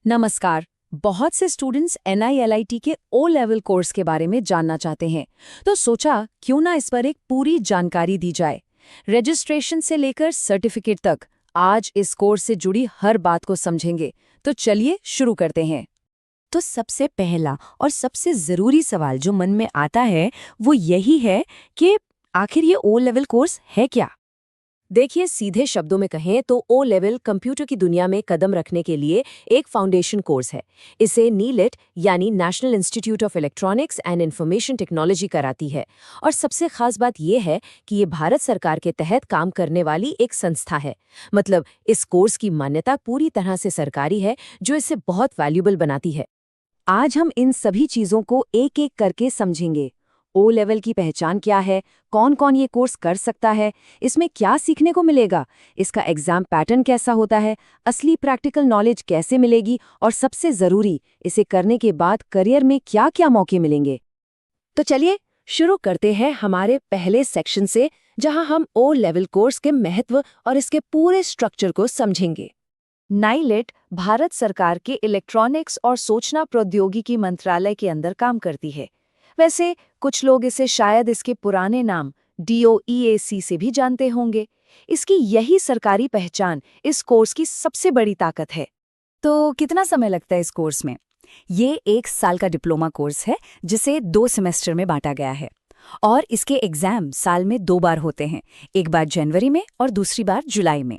नमस्कार। बहुत से स्टूडेंट्स NILIT के ओ लेवल कोर्स के बारे में जानना चाहते हैं, तो सोचा क्यों ना इस पर एक पूरी जानकारी दी जाए। रजिस्ट्रेशन से लेकर सर्टिफिकेट तक आज इस कोर्स से जुड़ी हर बात को समझेंगे। तो चलिए शुरू करते हैं। तो सबसे पहला और सबसे ज़रूरी सवाल जो मन में आता है वो यही है कि आखिर ये ओ लेवल कोर्स है क्या। देखिए, सीधे शब्दों में कहें तो ओ लेवल कंप्यूटर की दुनिया में कदम रखने के लिए एक फाउंडेशन कोर्स है। इसे नीलेट यानी national institute of electronics and information technology कराती है। और सबसे खास बात यह है कि ये भारत सरकार के तहत काम करने वाली एक संस्था है। मतलब इस कोर्स की मान्यता पूरी तरह से सरकारी है, जो इसे बहुत वैल्यूएबल बनाती है। आज हम इन सभी चीजों को एक एक करके समझेंगे। ओ लेवल की पहचान क्या है, कौन कौन ये कोर्स कर सकता है, इसमें क्या सीखने को मिलेगा, इसका एग्जाम पैटर्न कैसा होता है, असली प्रैक्टिकल नॉलेज कैसे मिलेगी और सबसे जरूरी, इसे करने के बाद करियर में क्या क्या मौके मिलेंगे। तो चलिए शुरू करते हैं हमारे पहले सेक्शन से, जहां हम ओ लेवल कोर्स के महत्व और इसके पूरे स्ट्रक्चर को समझेंगे। नाइलेट भारत सरकार के इलेक्ट्रॉनिक्स और सूचना प्रौद्योगिकी मंत्रालय के अंदर काम करती है। वैसे कुछ लोग इसे शायद इसके पुराने नाम DOEAC से भी जानते होंगे। इसकी यही सरकारी पहचान इस कोर्स की सबसे बड़ी ताकत है। तो कितना समय लगता है इस कोर्स में? ये 1 साल का डिप्लोमा कोर्स है जिसे 2 सेमेस्टर में बांटा गया है। और इसके एग्जाम साल में 2 बार होते हैं, एक बार जनवरी में और दूसरी बार जुलाई में।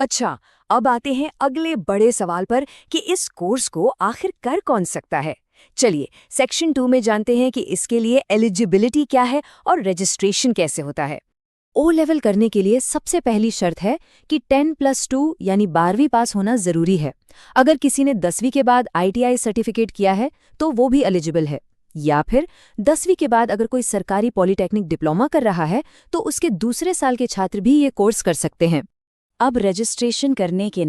अच्छा, अब आते हैं अगले बड़े सवाल पर कि इस कोर्स को आखिर कर कौन सकता है। चलिए सेक्शन 2 में जानते हैं कि इसके लिए एलिजिबिलिटी क्या है और रजिस्ट्रेशन कैसे होता है। ओ लेवल करने के लिए सबसे पहली शर्त है कि 10+2 यानी 12वीं पास होना जरूरी है। अगर किसी ने 10वीं के बाद ITI सर्टिफिकेट किया है तो वो भी एलिजिबल है। या फिर 10वीं के बाद अगर कोई सरकारी पॉलिटेक्निक डिप्लोमा कर रहा है तो उसके दूसरे साल के छात्र भी ये कोर्स कर सकते हैं। अब रजिस्ट्रेशन करने के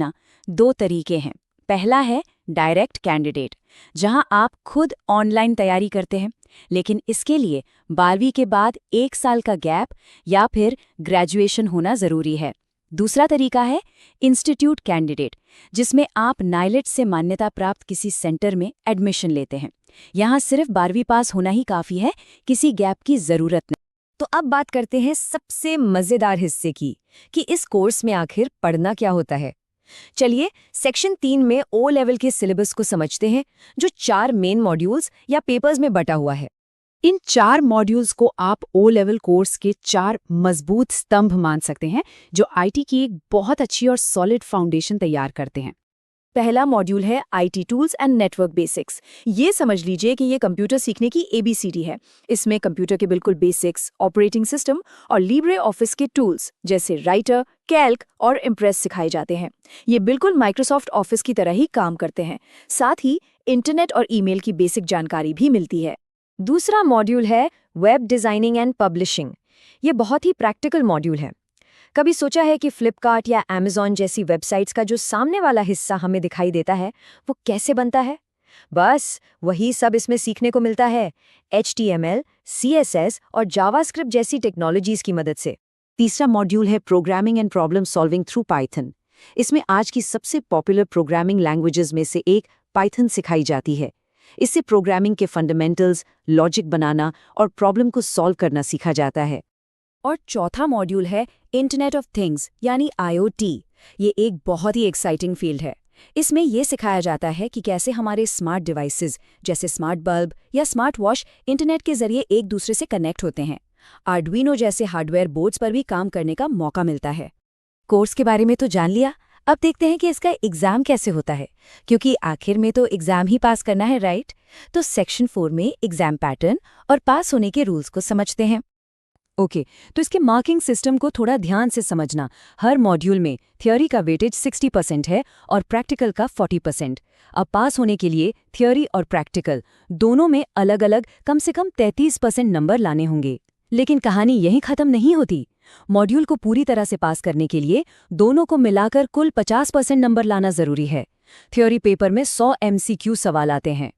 2 तरीके हैं। पहला है डायरेक्ट कैंडिडेट, जहां आप खुद ऑनलाइन तैयारी करते हैं, लेकिन इसके लिए 12वीं के बाद 1 साल का गैप या फिर ग्रेजुएशन होना जरूरी है। दूसरा तरीका है इंस्टीट्यूट कैंडिडेट, जिसमें आप नाइलेट से मान्यता प्राप्त किसी सेंटर में एडमिशन लेते हैं। यहां सिर्फ 12वीं पास होना ही काफी है, किसी गैप की जरूरत नहीं। तो अब बात करते हैं सबसे मजेदार हिस्से की, कि इस कोर्स में आखिर पढ़ना क्या होता है। चलिए सेक्शन 3 में ओ लेवल के सिलेबस को समझते हैं, जो 4 मेन मॉड्यूल्स या पेपर्स में बटा हुआ है। इन 4 मॉड्यूल्स को आप ओ लेवल कोर्स के 4 मजबूत स्तंभ मान सकते हैं, जो IT की एक बहुत अच्छी और सॉलिड फाउंडेशन तैयार करते हैं। पहला मॉड्यूल है IT tools and network basics. ये समझ लीजिए कि ये कंप्यूटर सीखने की ABCD है। इसमें कंप्यूटर के बिल्कुल बेसिक्स, ऑपरेटिंग सिस्टम और लिब्रे ऑफिस के टूल्स जैसे राइटर, कैल्क और इम्प्रेस सिखाए जाते हैं। ये बिल्कुल माइक्रोसॉफ्ट ऑफिस की तरह ही काम करते हैं। साथ ही इंटरनेट और ईमेल की बेसिक जानकारी भी मिलती है। दूसरा मॉड्यूल है वेब डिजाइनिंग एंड पब्लिशिंग। ये बहुत ही प्रैक्टिकल मॉड्यूल है। कभी सोचा है कि फ्लिपकार्ट या Amazon जैसी वेबसाइट्स का जो सामने वाला हिस्सा हमें दिखाई देता है, वो कैसे बनता है? बस वही सब इसमें सीखने को मिलता है, HTML, CSS और जावास्क्रिप्ट जैसी टेक्नोलॉजीज की मदद से। तीसरा मॉड्यूल है programming and problem solving through Python. इसमें आज की सबसे पॉपुलर प्रोग्रामिंग लैंग्वेजेस में से एक पाइथन सिखाई जाती है। इससे प्रोग्रामिंग के फंडामेंटल्स, लॉजिक बनाना और प्रॉब्लम को सॉल्व करना सीखा जाता है। और चौथा मॉड्यूल है इंटरनेट ऑफ थिंग्स यानी IoT। ये एक बहुत ही एक्साइटिंग फील्ड है। इसमें ये सिखाया जाता है कि कैसे हमारे स्मार्ट डिवाइसेस जैसे स्मार्ट बल्ब या स्मार्ट वॉच इंटरनेट के जरिए एक दूसरे से कनेक्ट होते हैं। आर्डुइनो जैसे हार्डवेयर बोर्ड्स पर भी काम करने का मौका मिलता है। कोर्स के बारे में तो जान लिया, अब देखते हैं कि इसका एग्जाम कैसे होता है, क्योंकि आखिर में तो एग्जाम ही पास करना है, राइट? तो सेक्शन 4 में एग्जाम पैटर्न और पास होने के रूल्स को समझते हैं। ओके, तो इसके मार्किंग सिस्टम को थोड़ा ध्यान से समझना। हर मॉड्यूल में थ्योरी का वेटेज 60% है और प्रैक्टिकल का 40%। अब पास होने के लिए थ्योरी और प्रैक्टिकल दोनों में अलग अलग कम से कम 33% नंबर लाने होंगे। लेकिन कहानी यहीं खत्म नहीं होती। मॉड्यूल को पूरी तरह से पास करने के लिए दोनों को मिलाकर कुल 50% नंबर लाना जरूरी है। थ्योरी पेपर में 100 MCQ सवाल आते हैं।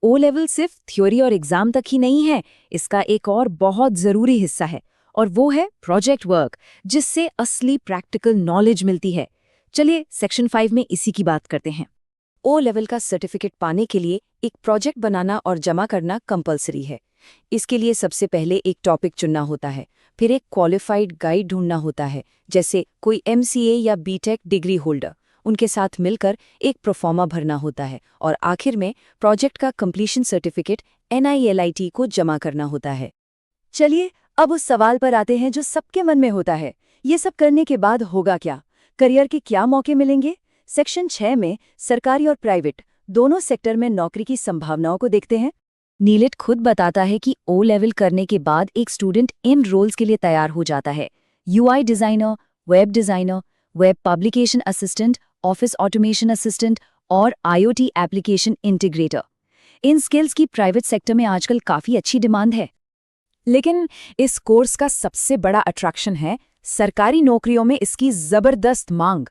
ओ लेवल सिर्फ थ्योरी और एग्जाम तक ही नहीं है, इसका एक और बहुत जरूरी हिस्सा है, और वो है प्रोजेक्ट वर्क, जिससे असली प्रैक्टिकल नॉलेज मिलती है। चलिए सेक्शन 5 में इसी की बात करते हैं। ओ लेवल का सर्टिफिकेट पाने के लिए एक प्रोजेक्ट बनाना और जमा करना कंपलसरी है। इसके लिए सबसे पहले एक टॉपिक चुनना होता है, फिर एक क्वालिफाइड गाइड ढूंढना होता है, जैसे कोई MCA या BTech डिग्री होल्डर। उनके साथ मिलकर एक प्रोफॉर्मा भरना होता है और आखिर में प्रोजेक्ट का कंप्लीशन सर्टिफिकेट NILIT को जमा करना होता है। चलिए अब उस सवाल पर आते हैं जो सबके मन में होता है, ये सब करने के बाद होगा क्या? करियर के क्या मौके मिलेंगे? सेक्शन 6 में सरकारी और प्राइवेट दोनों सेक्टर में नौकरी की संभावनाओं को देखते हैं। नीलेट खुद बताता है कि ओ लेवल करने के बाद एक स्टूडेंट इन रोल्स के लिए तैयार हो जाता है: UI designer, web publication assistant, office automation assistant और IoT एप्लीकेशन इंटीग्रेटर। इन स्किल्स की प्राइवेट सेक्टर में आजकल काफी अच्छी डिमांड है। लेकिन इस कोर्स का सबसे बड़ा अट्रैक्शन है सरकारी नौकरियों में इसकी जबरदस्त मांग।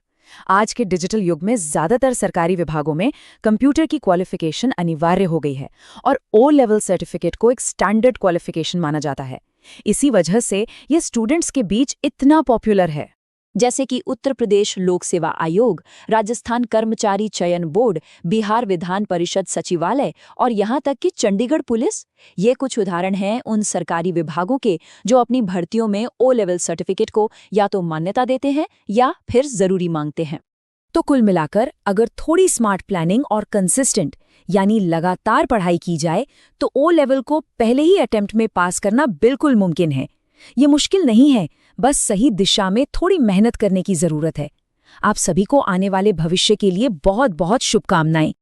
आज के डिजिटल युग में ज्यादातर सरकारी विभागों में कंप्यूटर की क्वालिफिकेशन अनिवार्य हो गई है और ओ लेवल सर्टिफिकेट को एक स्टैंडर्ड क्वालिफिकेशन माना जाता है। इसी वजह से ये स्टूडेंट्स के बीच इतना पॉपुलर है। जैसे कि उत्तर प्रदेश लोक सेवा आयोग, राजस्थान कर्मचारी चयन बोर्ड, बिहार विधान परिषद सचिवालय और यहाँ तक कि चंडीगढ़ पुलिस। ये कुछ उदाहरण हैं उन सरकारी विभागों के जो अपनी भर्तियों में ओ लेवल सर्टिफिकेट को या तो मान्यता देते हैं या फिर जरूरी मांगते हैं। तो कुल मिलाकर अगर थोड़ी स्मार्ट प्लानिंग और कंसिस्टेंट यानी लगातार पढ़ाई की जाए तो ओ लेवल को पहले ही अटेम्प्ट में पास करना बिल्कुल मुमकिन है। ये मुश्किल नहीं है, बस सही दिशा में थोड़ी मेहनत करने की जरूरत है। आप सभी को आने वाले भविष्य के लिए बहुत बहुत शुभकामनाएं।